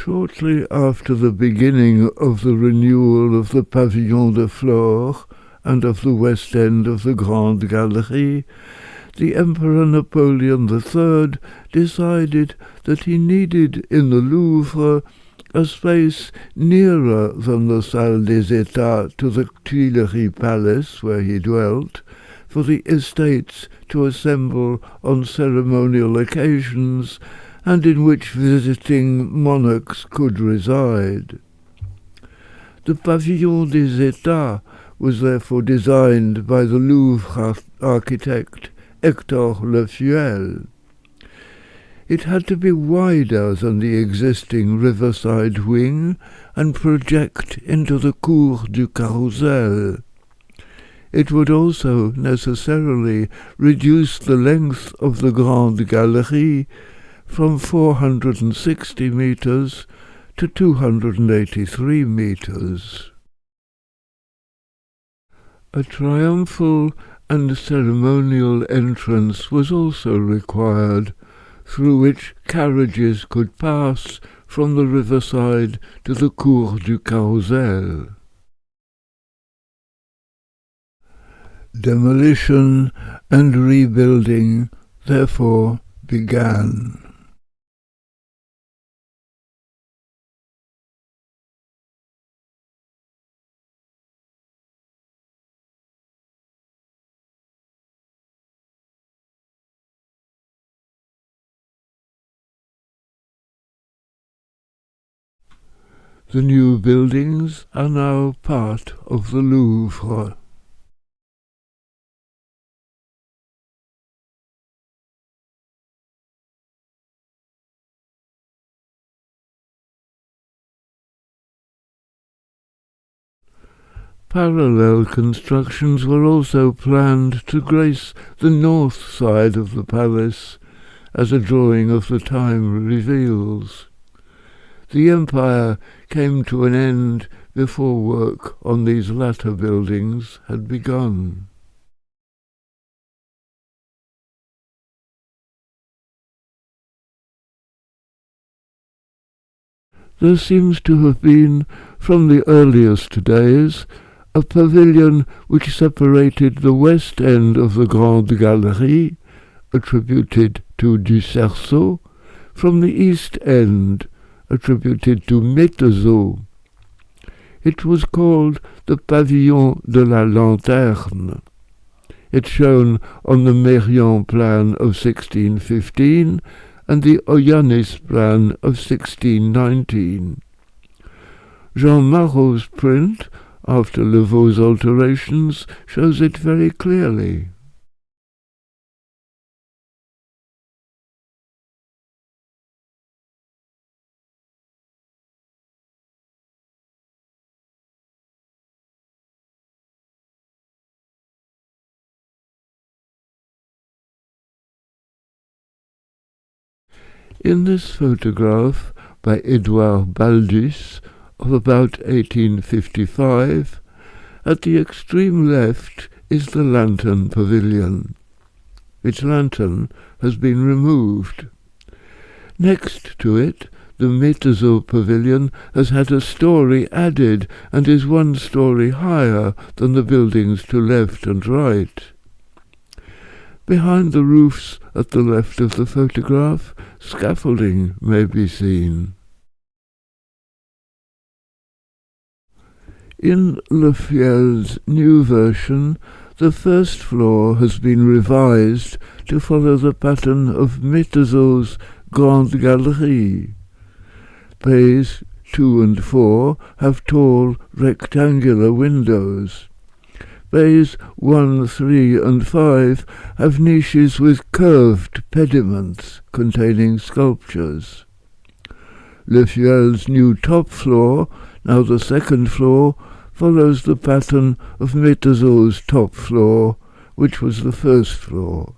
Shortly after the beginning of the renewal of the Pavillon de Flore and of the west end of the Grande Galerie, the Emperor Napoleon III decided that he needed in the Louvre a space nearer than the Salle des États to the Tuileries Palace where he dwelt, for the estates to assemble on ceremonial occasions and in which visiting monarchs could reside. The Pavillon des États was therefore designed by the Louvre architect Hector Lefuel. It had to be wider than the existing riverside wing and project into the Cour du Carrousel. It would also necessarily reduce the length of the Grande Galerie from 460 meters to 283 meters. A triumphal and ceremonial entrance was also required, through which carriages could pass from the riverside to the Cour du Carrousel. Demolition and rebuilding, therefore, began. The new buildings are now part of the Louvre. Parallel constructions were also planned to grace the north side of the palace, as a drawing of the time reveals. The empire came to an end before work on these latter buildings had begun. There seems to have been, from the earliest days, a pavilion which separated the west end of the Grande Galerie, attributed to Du Cerceau, from the east end, attributed to Métezeau. It was called the Pavillon de la Lanterne. It's shown on the Mérion plan of 1615 and the Oyanis plan of 1619. Jean Marot's print, after Levau's alterations, shows it very clearly. In this photograph by Édouard Baldus of about 1855, at the extreme left is the lantern pavilion. Its lantern has been removed. Next to it, the Métezeau pavilion has had a story added and is 1 story higher than the buildings to left and right. Behind the roofs at the left of the photograph, scaffolding may be seen. In Lefuel's new version, the first floor has been revised to follow the pattern of Métezeau's Grande Galerie. Bays 2 and 4 have tall rectangular windows. Bays 1, 3 and 5 have niches with curved pediments containing sculptures. Lefuel's new top floor, now the second floor, follows the pattern of Métezeau's top floor, which was the first floor.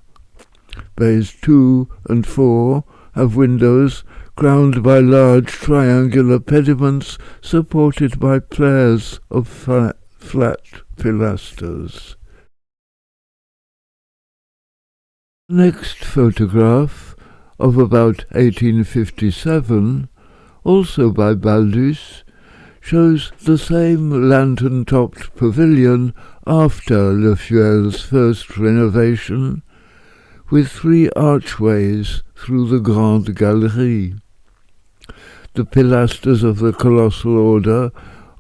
Bays 2 and 4 have windows crowned by large triangular pediments supported by pairs of flat pilasters. The next photograph, of about 1857, also by Baldus, shows the same lantern-topped pavilion after Lefuel's first renovation, with 3 archways through the Grande Galerie. The pilasters of the colossal order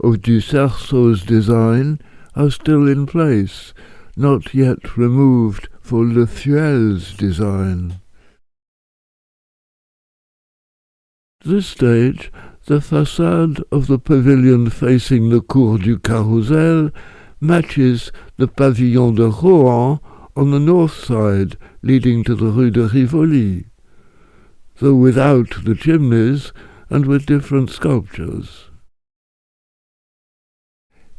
of Du Cerceau's design are still in place, not yet removed for Lefuel's design. This stage, the façade of the pavilion facing the Cour du Carrousel matches the Pavillon de Rohan on the north side leading to the Rue de Rivoli, though without the chimneys and with different sculptures.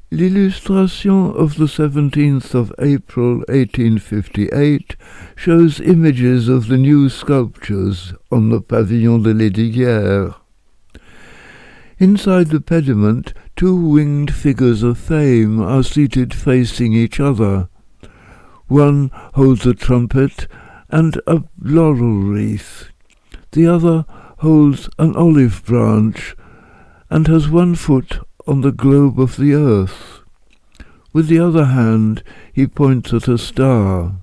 L'illustration of the 17th of April 1858 shows images of the new sculptures on the Pavillon de Lesdiguières. Inside the pediment, 2 winged figures of fame are seated facing each other. One holds a trumpet and a laurel wreath. The other holds an olive branch and has 1 foot on the globe of the earth. With the other hand he points at a star.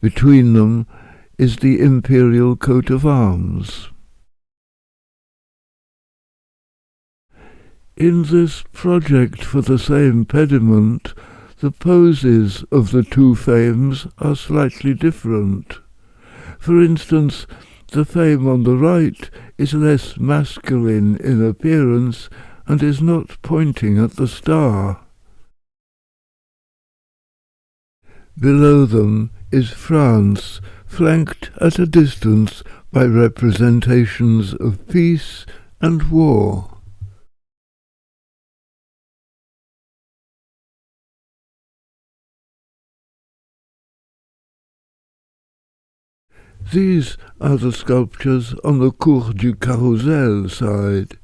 Between them is the imperial coat of arms. In this project for the same pediment, the poses of the 2 fames are slightly different. For instance, the fame on the right is less masculine in appearance and is not pointing at the star. Below them is France, flanked at a distance by representations of peace and war. These are the sculptures on the Cour du Carrousel side.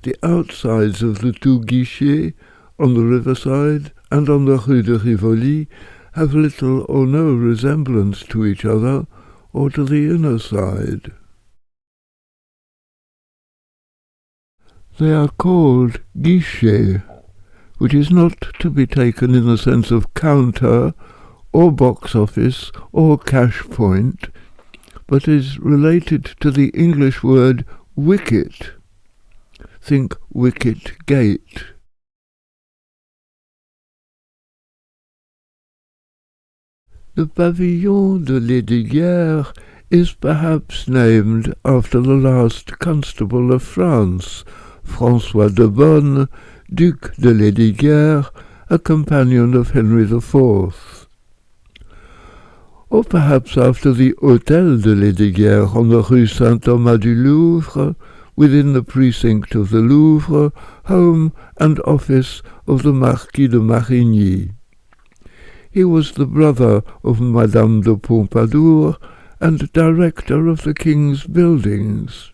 The outsides of the 2 guichets on the riverside and on the Rue de Rivoli have little or no resemblance to each other or to the inner side. They are called guichets, which is not to be taken in the sense of counter or box office or cash point, but is related to the English word wicket. Think wicket gate. The Pavillon de Lesdiguières is perhaps named after the last constable of France, François de Bonne, Duc de Lesdiguières, a companion of Henry IV. Or perhaps after the Hôtel de Lesdiguières on the Rue Saint-Thomas-du-Louvre, within the precinct of the Louvre, home and office of the Marquis de Marigny. He was the brother of Madame de Pompadour and director of the King's buildings.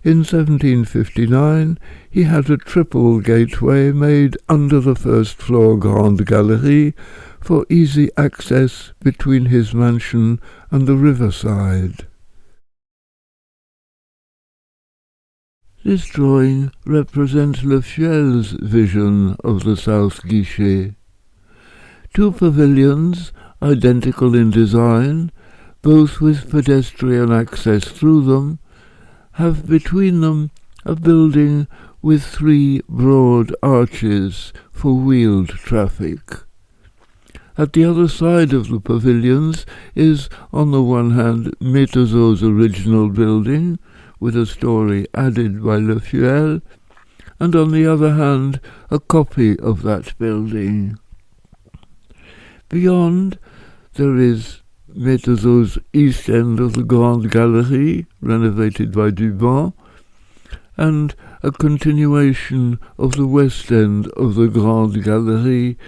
In 1759 he had a triple gateway made under the first-floor Grande Galerie for easy access between his mansion and the riverside. This drawing represents Lefuel's vision of the South Guichet. 2 pavilions, identical in design, both with pedestrian access through them, have between them a building with 3 broad arches for wheeled traffic. At the other side of the pavilions is, on the one hand, Métezeau's original building, with a story added by Lefuel, and on the other hand, a copy of that building. Beyond, there is Métezeau's east end of the Grande Galerie, renovated by Dubon, and a continuation of the west end of the Grande Galerie,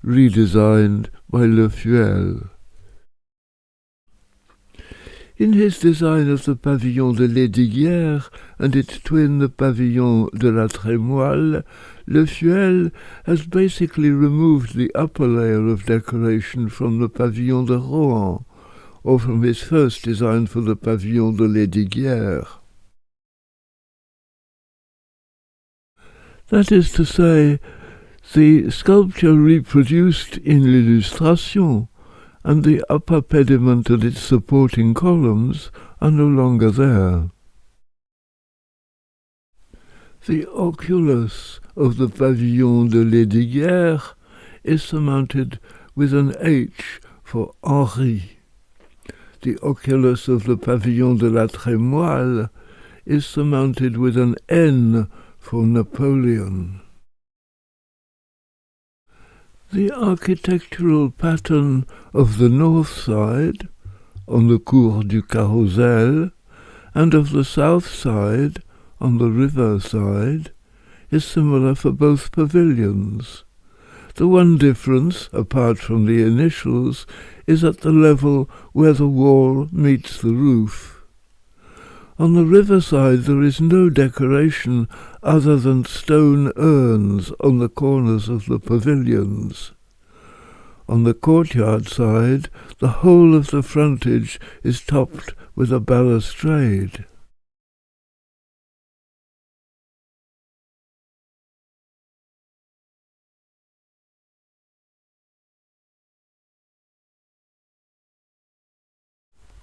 redesigned by Lefuel. In his design of the Pavillon de Lesdiguières and its twin, the Pavillon de la Trémoille, Lefuel has basically removed the upper layer of decoration from the Pavillon de Rohan, or from his first design for the Pavillon de Lesdiguières. That is to say, the sculpture reproduced in l'illustration and the upper pediment and its supporting columns are no longer there. The oculus of the Pavillon de Lesdiguières is surmounted with an H for Henri. The oculus of the Pavillon de la Trémoille is surmounted with an N for Napoleon. The architectural pattern of the north side, on the Cour du Carrousel, and of the south side, on the river side, is similar for both pavilions. The one difference, apart from the initials, is at the level where the wall meets the roof. On the riverside there is no decoration other than stone urns on the corners of the pavilions. On the courtyard side, the whole of the frontage is topped with a balustrade.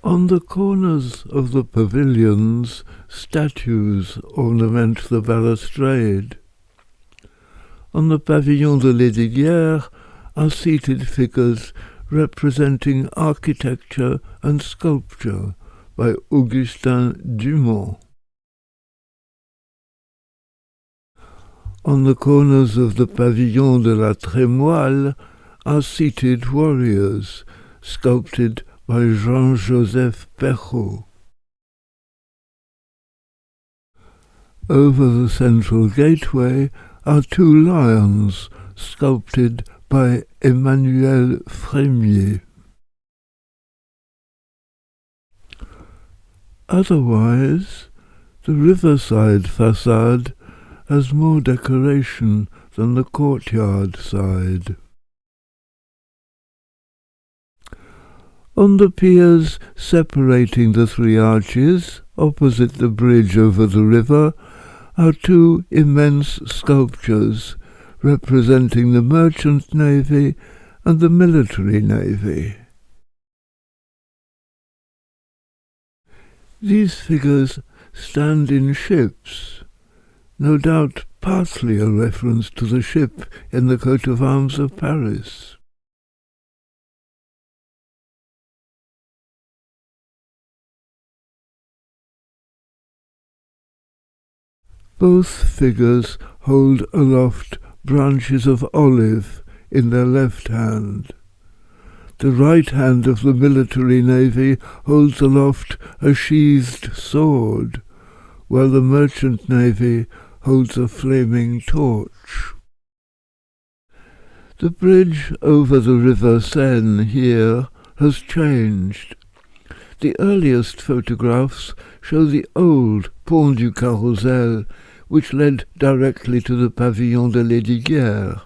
On the corners of the pavilions, statues ornament the balustrade. On the Pavillon de Lesdiguières are seated figures representing architecture and sculpture by Augustin Dumont. On the corners of the Pavillon de la Trémoille are seated warriors, sculpted by Jean-Joseph Perrault. Over the central gateway are two lions, sculpted by Emmanuel Frémier. Otherwise, the riverside façade has more decoration than the courtyard side. On the piers separating the three arches, opposite the bridge over the river, are two immense sculptures representing the merchant navy and the military navy. These figures stand in ships, no doubt partly a reference to the ship in the coat of arms of Paris. Both figures hold aloft branches of olive in their left hand. The right hand of the military navy holds aloft a sheathed sword, while the merchant navy holds a flaming torch. The bridge over the river Seine here has changed. The earliest photographs show the old Pont du Carrousel, which led directly to the Pavillon de Lesdiguières.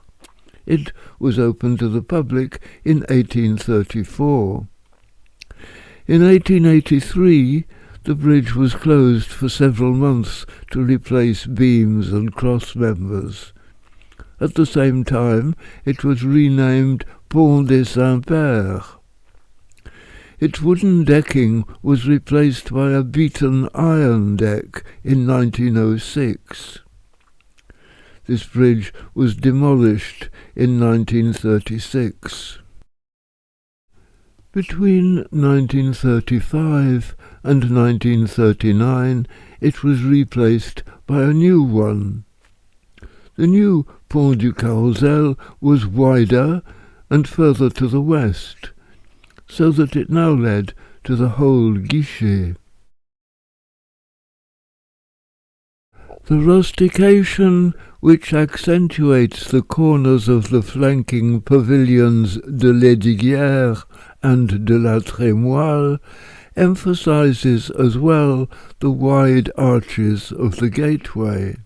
It was opened to the public in 1834. In 1883, the bridge was closed for several months to replace beams and cross members. At the same time, it was renamed Pont des Saints-Pères. Its wooden decking was replaced by a beaten iron deck in 1906. This bridge was demolished in 1936. Between 1935 and 1939 it was replaced by a new one. The new Pont du Carrousel was wider and further to the west, so that it now led to the whole guichet. The rustication which accentuates the corners of the flanking pavilions de Lesdiguières and de la Trémoille emphasizes as well the wide arches of the gateway.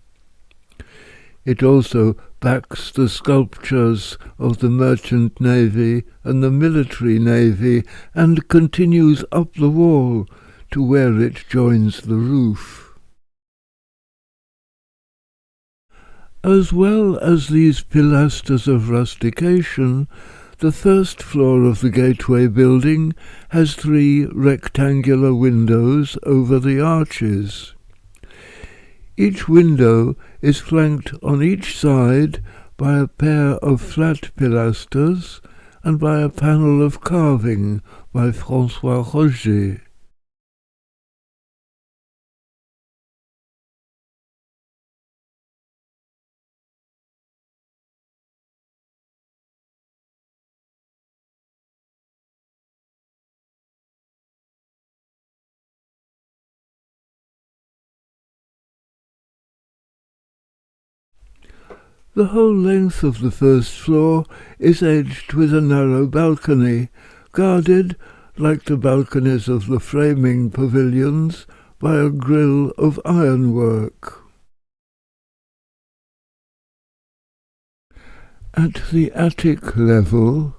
It also backs the sculptures of the merchant navy and the military navy and continues up the wall to where it joins the roof. As well as these pilasters of rustication, the first floor of the gateway building has 3 rectangular windows over the arches. Each window is flanked on each side by a pair of flat pilasters and by a panel of carving by François Roger. The whole length of the first floor is edged with a narrow balcony, guarded, like the balconies of the framing pavilions, by a grille of ironwork. At the attic level,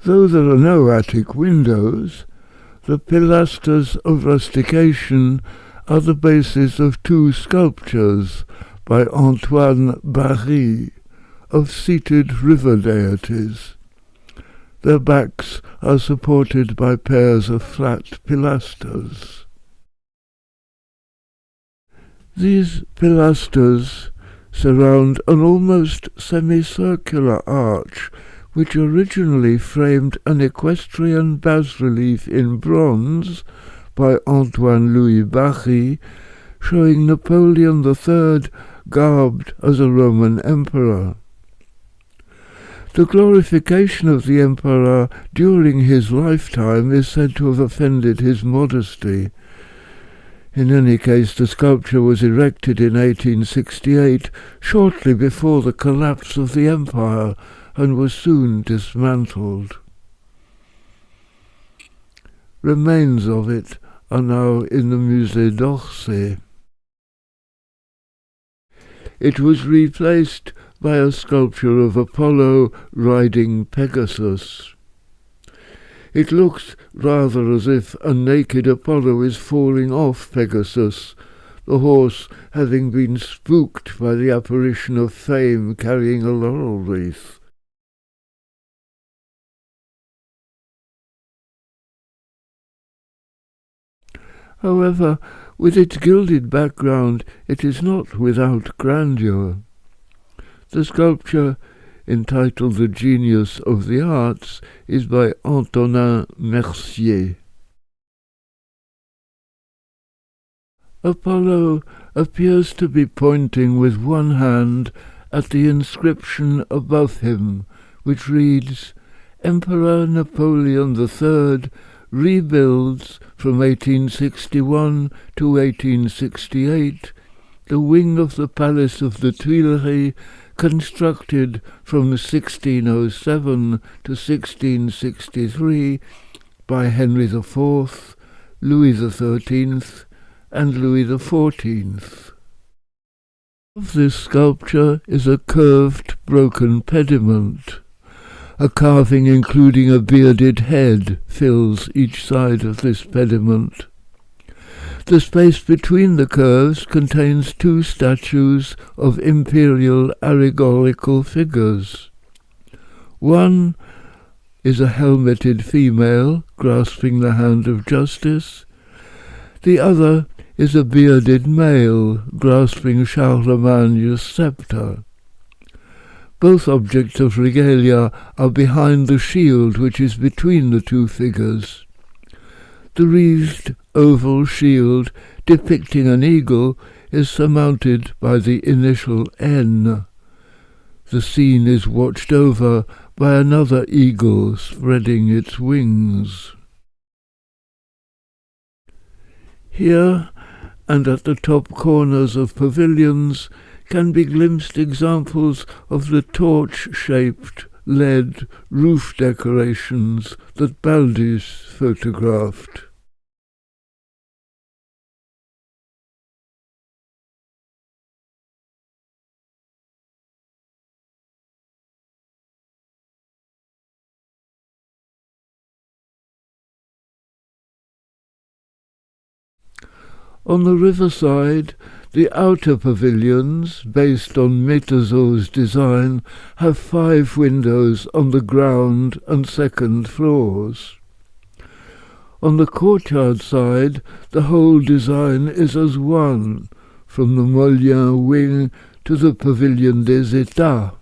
though there are no attic windows, the pilasters of rustication are the basis of 2 sculptures by Antoine Barry of seated river deities. Their backs are supported by pairs of flat pilasters. These pilasters surround an almost semicircular arch which originally framed an equestrian bas-relief in bronze by Antoine-Louis Barry, showing Napoleon III garbed as a Roman emperor. The glorification of the emperor during his lifetime is said to have offended his modesty. In any case, the sculpture was erected in 1868, shortly before the collapse of the empire, and was soon dismantled. Remains of it are now in the Musée d'Orsay. It was replaced by a sculpture of Apollo riding Pegasus. It looks rather as if a naked Apollo is falling off Pegasus, the horse having been spooked by the apparition of Fame carrying a laurel wreath. However, with its gilded background, it is not without grandeur. The sculpture, entitled The Genius of the Arts, is by Antonin Mercier. Apollo appears to be pointing with one hand at the inscription above him, which reads, "Emperor Napoleon III rebuilds from 1861 to 1868 the wing of the Palace of the Tuileries, constructed from 1607 to 1663 by Henry IV, Louis XIII, and Louis XIV. Of this sculpture is a curved, broken pediment. A carving including a bearded head fills each side of this pediment. The space between the curves contains 2 statues of imperial allegorical figures. One is a helmeted female grasping the hand of justice. The other is a bearded male grasping Charlemagne's sceptre. Both objects of regalia are behind the shield which is between the 2 figures. The wreathed oval shield depicting an eagle is surmounted by the initial N. The scene is watched over by another eagle spreading its wings. Here, and at the top corners of pavilions, can be glimpsed examples of the torch-shaped lead roof decorations that Baldus photographed. On the riverside, The outer pavilions, based on Métaiseau's design, have 5 windows on the ground and second floors. On the courtyard side, the whole design is as one, from the Molière wing to the Pavillon des États.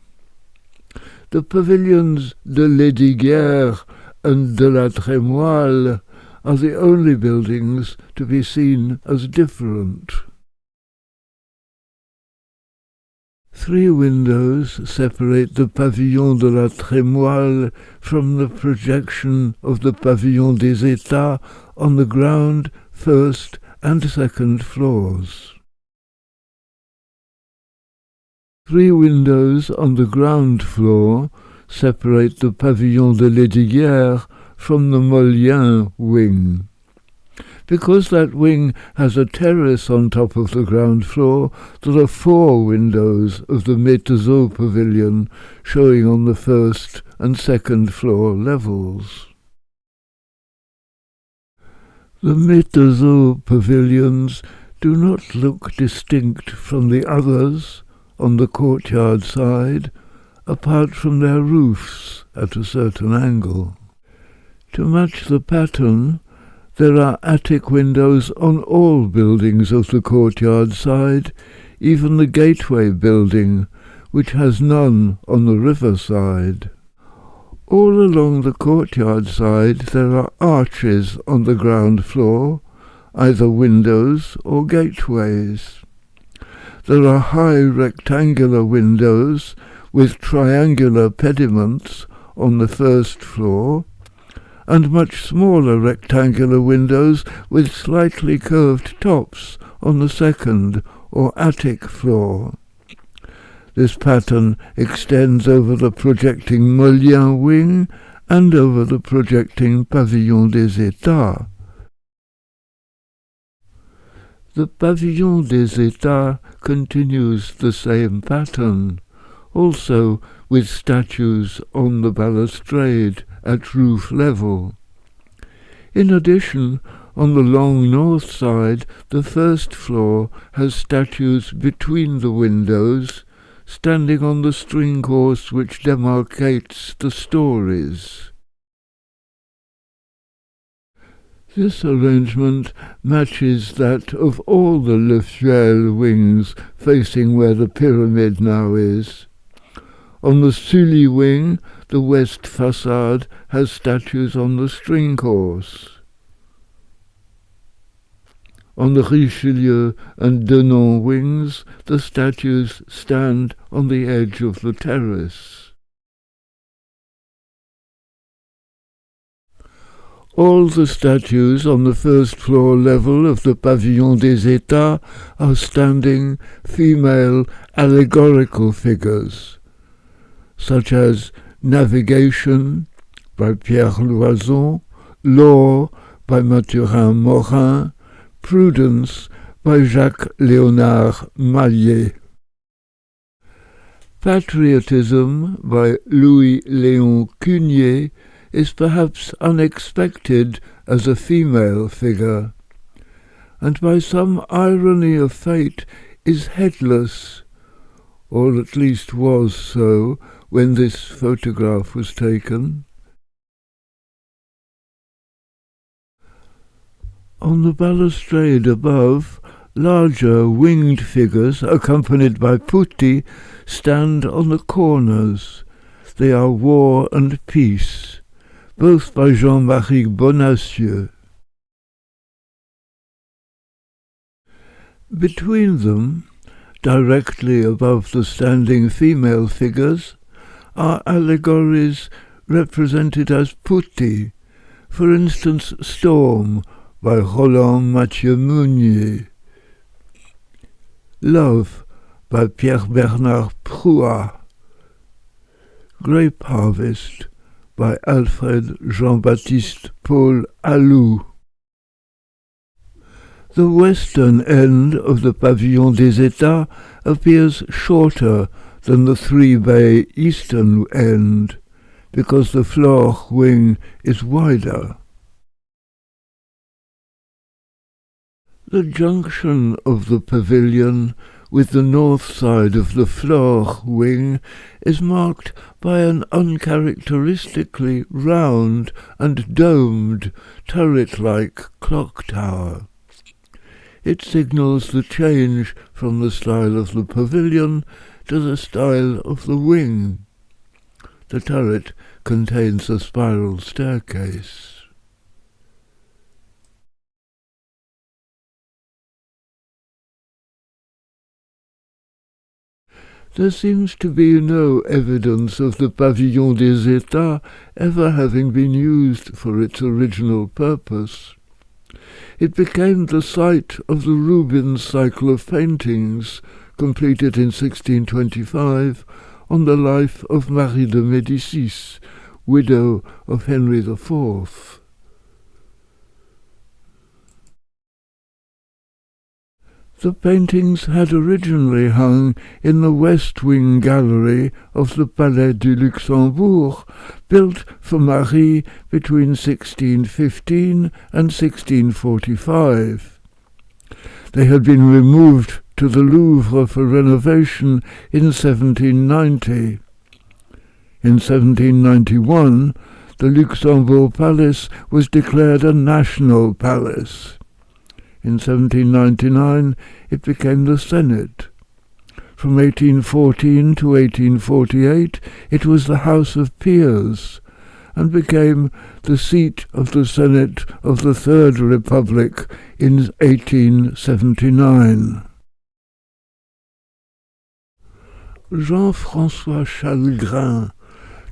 The pavilions de Lesdiguières and de la Trémoille are the only buildings to be seen as different. 3 windows separate the Pavillon de la Trémoille from the projection of the Pavillon des États on the ground, first and second floors. 3 windows on the ground floor separate the Pavillon de Lesdiguières from the Molière wing. Because that wing has a terrace on top of the ground floor, there are 4 windows of the Métaiseau pavilion showing on the first and second floor levels. The Métaiseau pavilions do not look distinct from the others on the courtyard side, apart from their roofs at a certain angle. To match the pattern, there are attic windows on all buildings of the courtyard side, even the gateway building, which has none on the river side. All along the courtyard side there are arches on the ground floor, either windows or gateways. There are high rectangular windows with triangular pediments on the first floor, and much smaller rectangular windows with slightly curved tops on the second or attic floor. This pattern extends over the projecting Molière wing and over the projecting Pavillon des États. The Pavillon des États continues the same pattern, also with statues on the balustrade at roof level. In addition, on the long north side, the first floor has statues between the windows, standing on the string course which demarcates the stories. This arrangement matches that of all the Lefuel wings facing where the pyramid now is. On the Sully wing, the west façade has statues on the string course. On the Richelieu and Denon wings, the statues stand on the edge of the terrace. All the statues on the first floor level of the Pavillon des États are standing female allegorical figures, such as Navigation by Pierre Loison, Law by Mathurin Morin, Prudence by Jacques-Léonard Maillet. Patriotism by Louis-Léon Cugnet is perhaps unexpected as a female figure, and by some irony of fate is headless, or at least was so when this photograph was taken. On the balustrade above, larger winged figures, accompanied by putti, stand on the corners. They are War and Peace, both by Jean-Marie Bonacieux. Between them, directly above the standing female figures, are allegories represented as putti, for instance Storm by Roland Mathieu Meunier, Love by Pierre-Bernard Prouat, Grape Harvest by Alfred Jean-Baptiste Paul Allou. The western end of the Pavillon des États appears shorter than the 3-bay eastern end, because the Flore wing is wider. The junction of the pavilion with the north side of the Flore wing is marked by an uncharacteristically round and domed turret-like clock tower. It signals the change from the style of the pavilion to the style of the wing. The turret contains a spiral staircase. There seems to be no evidence of the Pavillon des États ever having been used for its original purpose. It became the site of the Rubens cycle of paintings, completed in 1625, on the life of Marie de Médicis, widow of Henry IV. The paintings had originally hung in the West Wing Gallery of the Palais du Luxembourg, built for Marie between 1615 and 1645. They had been removed to the Louvre for renovation in 1790. In 1791, the Luxembourg Palace was declared a national palace. In 1799 it became the Senate. From 1814 to 1848 it was the House of Peers, and became the seat of the Senate of the Third Republic in 1879. Jean-François Chalgrin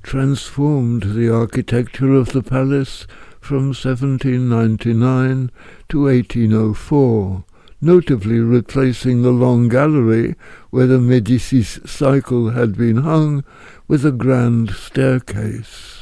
transformed the architecture of the palace from 1799 to 1804, notably replacing the long gallery where the Médicis cycle had been hung with a grand staircase.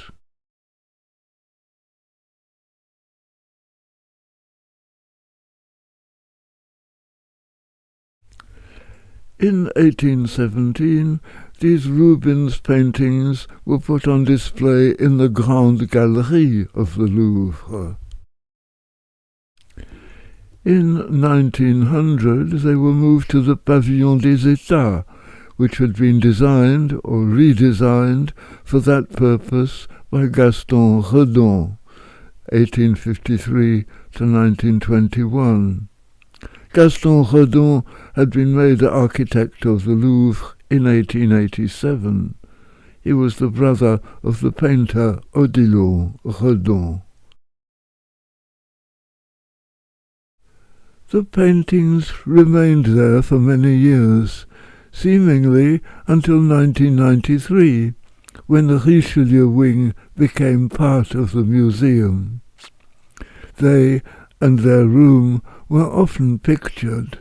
In 1817, these Rubens paintings were put on display in the Grande Galerie of the Louvre. In 1900 they were moved to the Pavillon des États, which had been designed or redesigned for that purpose by Gaston Redon, 1853 to 1921. Gaston Redon had been made architect of the Louvre in 1887. He was the brother of the painter Odilon Redon. The paintings remained there for many years, seemingly until 1993, when the Richelieu wing became part of the museum. They and their room were often pictured.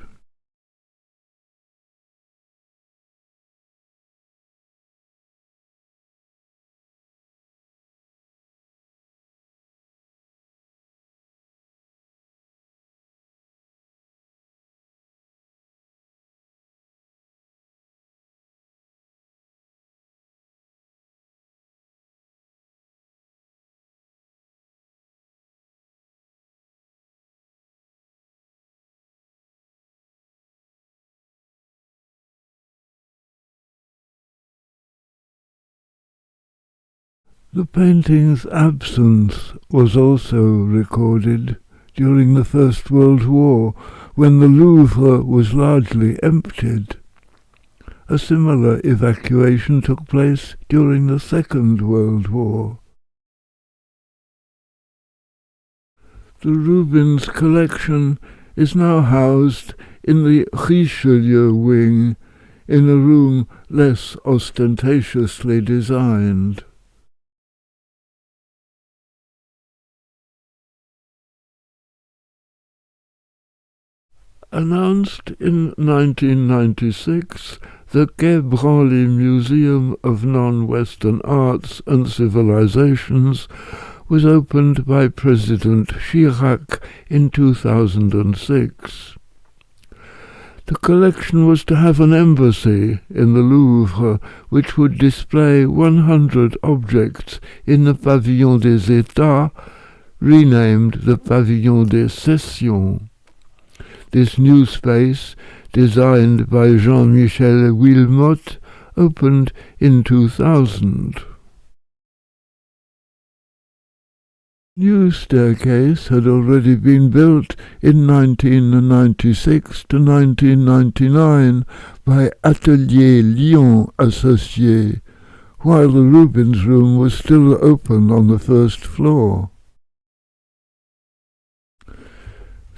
The painting's absence was also recorded during the First World War, when the Louvre was largely emptied. A similar evacuation took place during the Second World War. The Rubens collection is now housed in the Richelieu wing, in a room less ostentatiously designed. Announced in 1996, the Quai Branly Museum of Non-Western Arts and Civilizations was opened by President Chirac in 2006. The collection was to have an embassy in the Louvre, which would display 100 objects in the Pavillon des États, renamed the Pavillon des Sessions. This new space, designed by Jean-Michel Wilmot, opened in 2000. New staircase had already been built in 1996 to 1999 by Atelier Lyon Associés, while the Rubens room was still open on the first floor.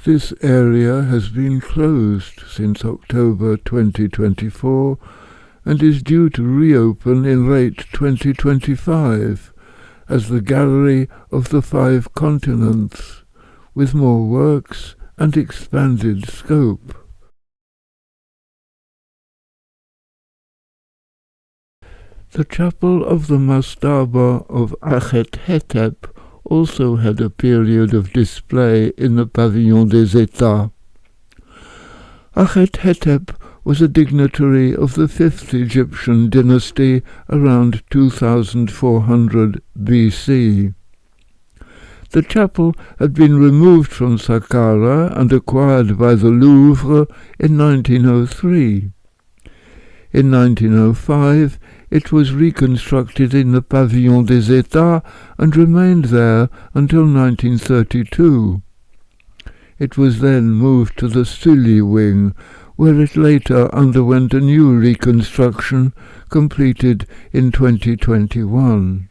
This area has been closed since October 2024 and is due to reopen in late 2025 as the Gallery of the Five Continents, with more works and expanded scope. The chapel of the Mastaba of Achet-Hetep also had a period of display in the Pavillon des États. Achet-Hetep was a dignitary of the 5th Egyptian dynasty around 2400 BC. The chapel had been removed from Saqqara and acquired by the Louvre in 1903. In 1905, it was reconstructed in the Pavillon des États and remained there until 1932. It was then moved to the Sully wing, where it later underwent a new reconstruction, completed in 2021.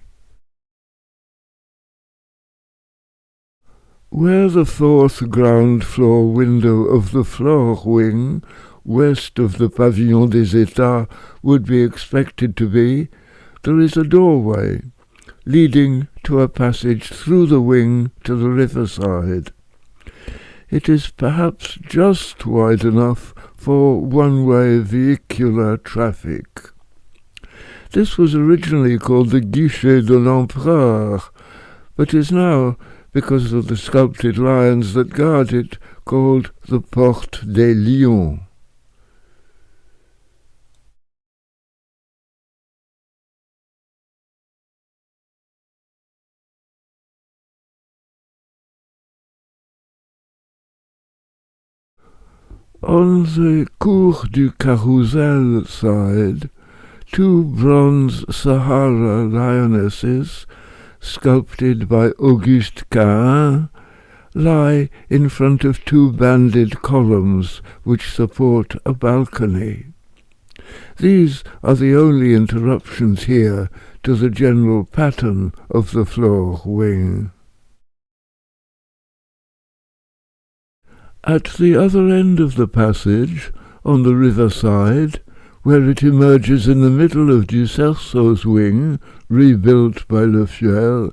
Where the fourth ground floor window of the floor wing, west of the Pavillon des États, would be expected to be, there is a doorway, leading to a passage through the wing to the riverside. It is perhaps just wide enough for one-way vehicular traffic. This was originally called the Guichet de l'Empereur, but is now, because of the sculpted lions that guard it, called the Porte des Lions. On the Cour du Carrousel side, two bronze Sahara lionesses, sculpted by Auguste Cahin, lie in front of two banded columns which support a balcony. These are the only interruptions here to the general pattern of the floor wing. At the other end of the passage, on the riverside, where it emerges in the middle of Du Cerceau's wing, rebuilt by Lefuel,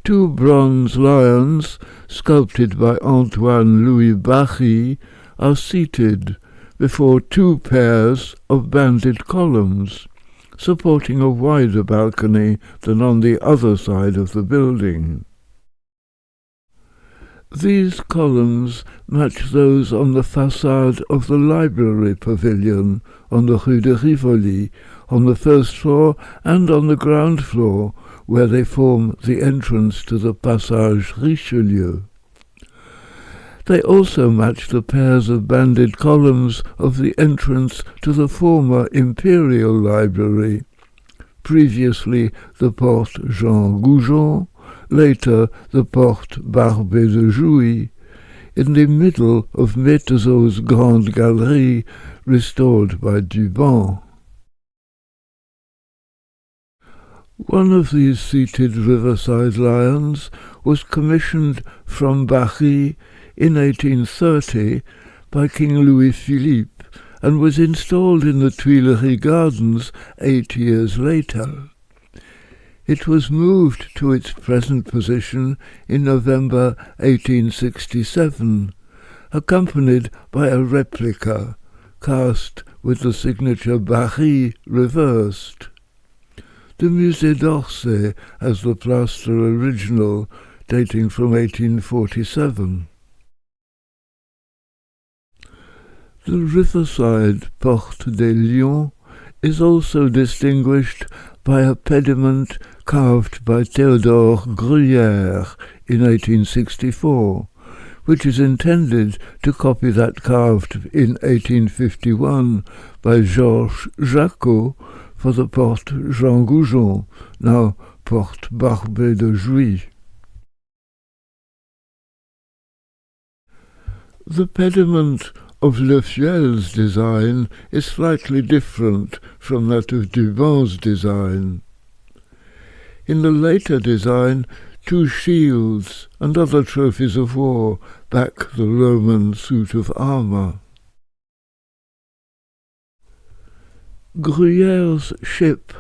two bronze lions, sculpted by Antoine-Louis Bachy, are seated before two pairs of banded columns, supporting a wider balcony than on the other side of the building. These columns match those on the façade of the library pavilion on the Rue de Rivoli, on the first floor and on the ground floor, where they form the entrance to the Passage Richelieu. They also match the pairs of banded columns of the entrance to the former Imperial Library, previously the Porte Jean Goujon, later the Porte Barbé de Jouy, in the middle of Métezeau's Grande Galerie, restored by Duban. One of these seated riverside lions was commissioned from Bachy in 1830 by King Louis-Philippe and was installed in the Tuileries Gardens 8 years later. It was moved to its present position in November 1867, accompanied by a replica cast with the signature Bachy reversed. The Musée d'Orsay has the plaster original, dating from 1847. The riverside Porte des Lions is also distinguished by a pediment carved by Théodore Gruyère in 1864, which is intended to copy that carved in 1851 by Georges Jacot for the Porte Jean Goujon, now Porte Barbé de Jouy. The pediment of Lefuel's design is slightly different from that of Dubon's design. In the later design, 2 shields and other trophies of war back the Roman suit of armour. Gruyère's ship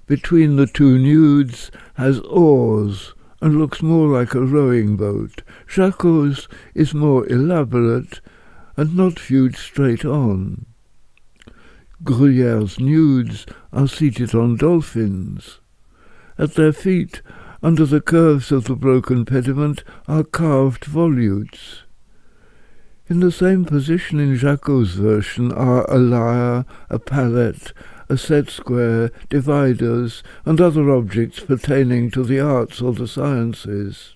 between the 2 nudes has oars and looks more like a rowing boat. Jacot's is more elaborate and not viewed straight on. Gruyère's nudes are seated on dolphins. At their feet, under the curves of the broken pediment, are carved volutes. In the same position in Jacot's version are a lyre, a palette, a set square, dividers, and other objects pertaining to the arts or the sciences.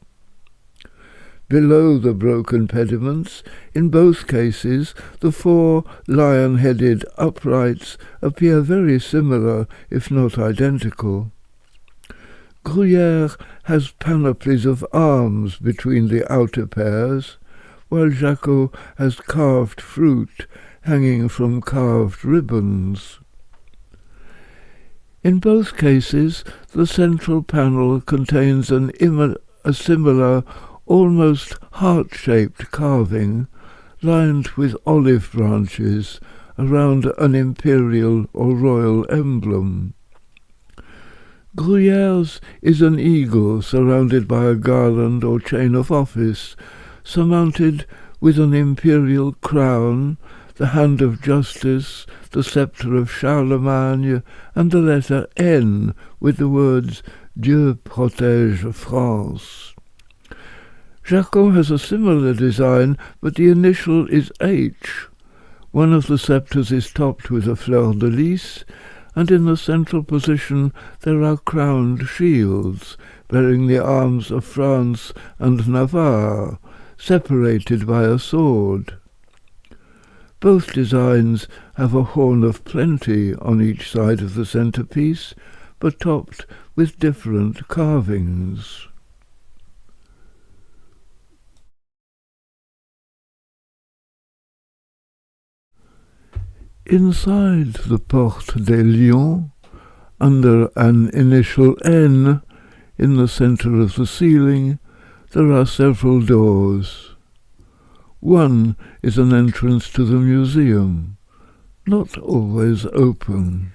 Below the broken pediments, in both cases, the 4 lion-headed uprights appear very similar, if not identical. Gruyère has panoplies of arms between the outer pairs, while Jacot has carved fruit hanging from carved ribbons. In both cases, the central panel contains a similar, almost heart-shaped carving, lined with olive branches around an imperial or royal emblem. Gruyère's is an eagle surrounded by a garland or chain of office, surmounted with an imperial crown, the hand of justice, the sceptre of Charlemagne, and the letter N with the words Dieu protège France. Jacot has a similar design, but the initial is H. One of the sceptres is topped with a fleur-de-lis, and in the central position there are crowned shields, bearing the arms of France and Navarre, separated by a sword. Both designs have a horn of plenty on each side of the centrepiece, but topped with different carvings. Inside the Porte des Lions, under an initial N, in the centre of the ceiling, there are several doors. One is an entrance to the museum, not always open.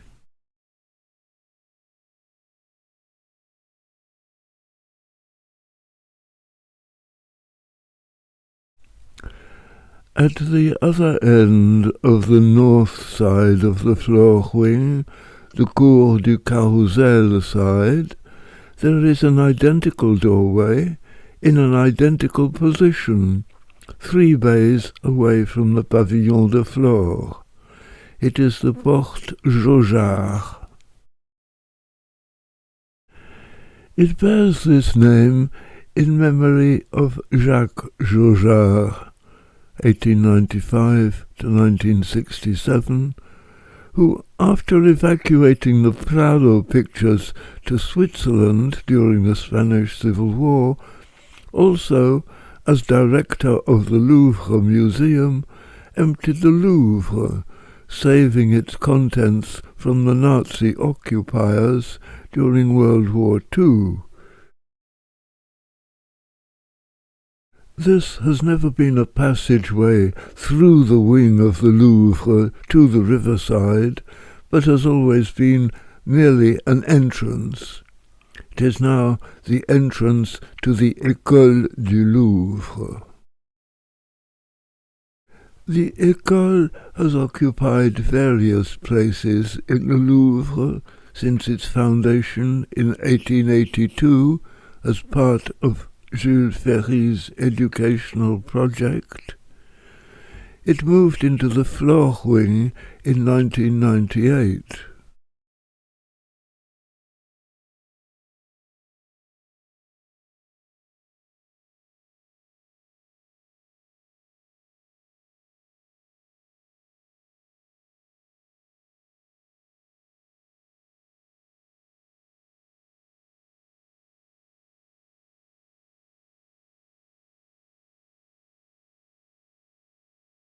At the other end of the north side of the floor wing, the Cour du Carrousel side, there is an identical doorway in an identical position, 3 bays away from the Pavillon de Flore. It is the Porte Jaujard. It bears this name in memory of Jacques Jaujard, 1895 to 1967, who, after evacuating the Prado pictures to Switzerland during the Spanish Civil War, also, as director of the Louvre Museum, emptied the Louvre, saving its contents from the Nazi occupiers during World War II. This has never been a passageway through the wing of the Louvre to the riverside, but has always been merely an entrance. It is now the entrance to the École du Louvre. The École has occupied various places in the Louvre since its foundation in 1882 as part of Jules Ferry's educational project. It moved into the Flore wing in 1998.